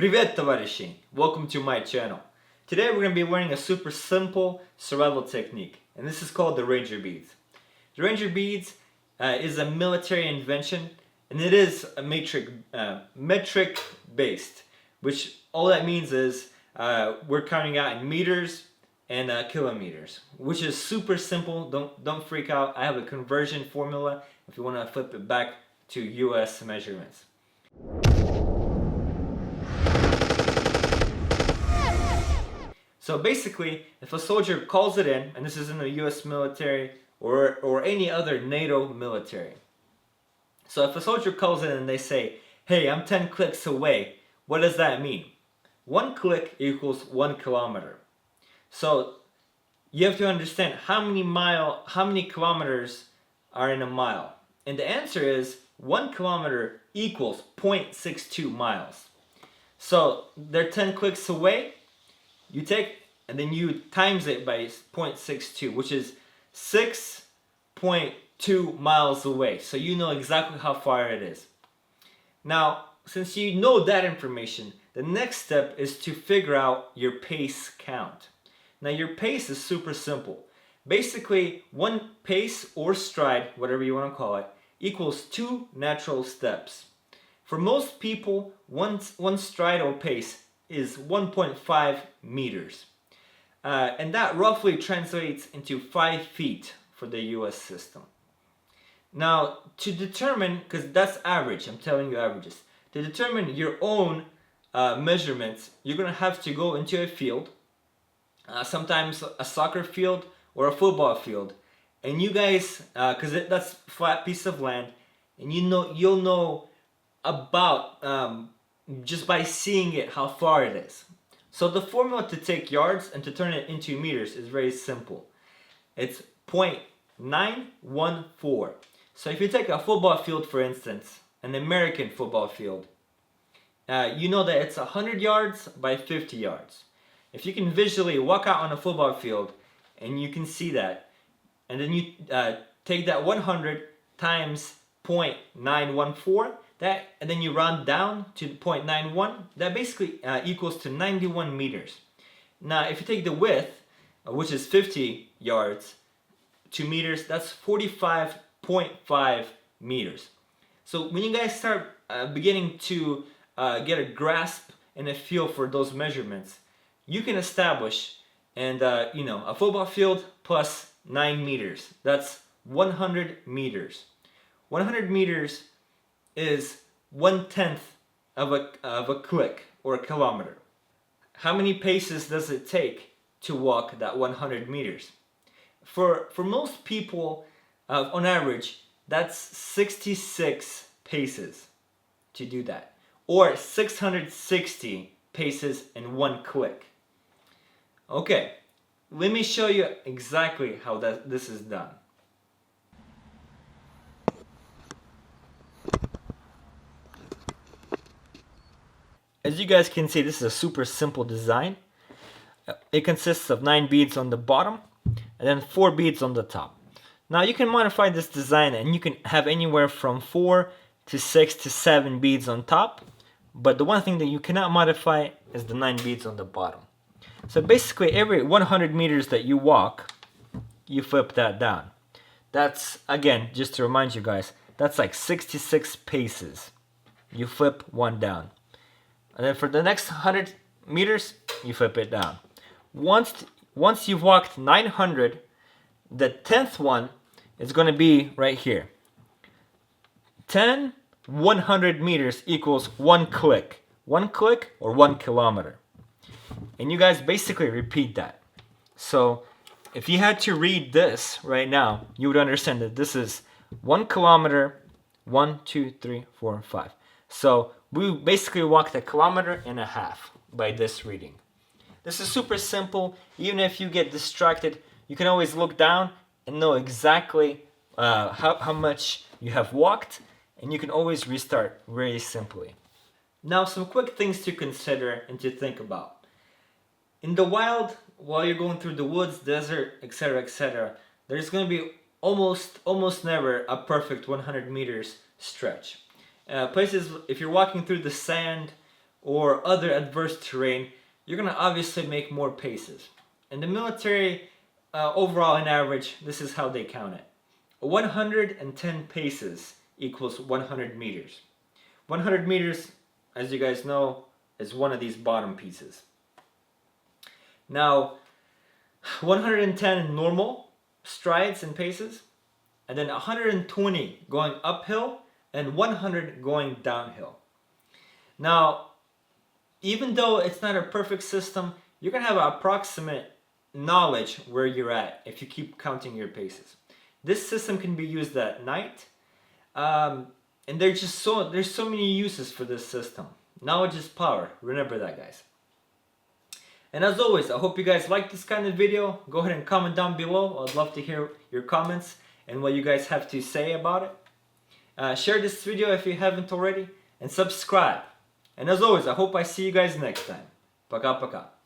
Привет, товарищи! Welcome to my channel. Today we're going to be learning a super simple survival technique, and this is called the Ranger Beads. The Ranger Beads is a military invention, and it is a metric based, which all that means is we're counting out in meters and kilometers, which is super simple. Don't freak out. I have a conversion formula if you want to flip it back to US measurements. So basically, if a soldier calls it in, and this is in the US military or any other NATO military. So if a soldier calls in and they say, hey, I'm 10 clicks away, what does that mean? 1 click equals 1 kilometer. So you have to understand how many kilometers are in a mile. And the answer is 1 kilometer equals 0.62 miles. So they're 10 clicks away. You take and then you times it by 0.62, which is 6.2 miles away. So you know exactly how far it is. Now, since you know that information, the next step is to figure out your pace count. Now, your pace is super simple. Basically, one pace or stride, whatever you want to call it, equals 2 natural steps. For most people, one stride or pace is 1.5 meters. And that roughly translates into 5 feet for the US system. Now, to determine, because that's average, I'm telling you averages, to determine your own measurements, you're going to have to go into a field, sometimes a soccer field or a football field, and you guys, because that's a flat piece of land, and you'll know about just by seeing it how far it is. So the formula to take yards and to turn it into meters is very simple. It's 0.914. So if you take a football field, for instance, an American football field, you know that it's 100 yards by 50 yards. If you can visually walk out on a football field and you can see that, and then you take that 100 times 0.914, and then you round down to 0.91, that basically equals to 91 meters. Now, if you take the width, which is 50 yards, 2 meters, that's 45.5 meters. So when you guys start beginning to get a grasp and a feel for those measurements, you can establish, and a football field plus 9 meters, that's 100 meters. 100 meters is 1/10 of a click or a kilometer. How many paces does it take to walk that 100 meters? For most people, on average, that's 66 paces to do that, or 660 paces in 1 click. Okay, let me show you exactly how this is done. As you guys can see, this is a super simple design. It consists of 9 beads on the bottom and then 4 beads on the top. Now you can modify this design and you can have anywhere from 4 to 6 to 7 beads on top, but the one thing that you cannot modify is the 9 beads on the bottom. So basically every 100 meters that you walk, you flip that down. That's, again, just to remind you guys, that's like 66 paces. You flip one down. And then for the next 100 meters, you flip it down. Once you've walked 900, the 10th one is going to be right here. 100 meters equals 1 click. 1 click or 1 kilometer. And you guys basically repeat that. So if you had to read this right now, you would understand that this is 1 kilometer, 1, 2, 3, 4, 5. So we basically walked 1.5 kilometers by this reading. This is super simple. Even if you get distracted, you can always look down and know exactly how much you have walked, and you can always restart very simply. Now, some quick things to consider and to think about. In the wild, while you're going through the woods, desert, etc., there's going to be almost never a perfect 100 meters stretch. Places, if you're walking through the sand or other adverse terrain, you're gonna obviously make more paces. In the military, overall in average, this is how they count it. 110 paces equals 100 meters. 100 meters, as you guys know, is one of these bottom pieces. Now, 110 normal strides and paces, and then 120 going uphill, and 100 going downhill. Now, even though it's not a perfect system, you're going to have an approximate knowledge where you're at if you keep counting your paces. This system can be used at night, and there's so many uses for this system. Knowledge is power. Remember that, guys. And as always, I hope you guys like this kind of video. Go ahead and comment down below. I'd love to hear your comments and what you guys have to say about it. Share this video if you haven't already, and subscribe. And as always, I hope I see you guys next time. Пока-пока.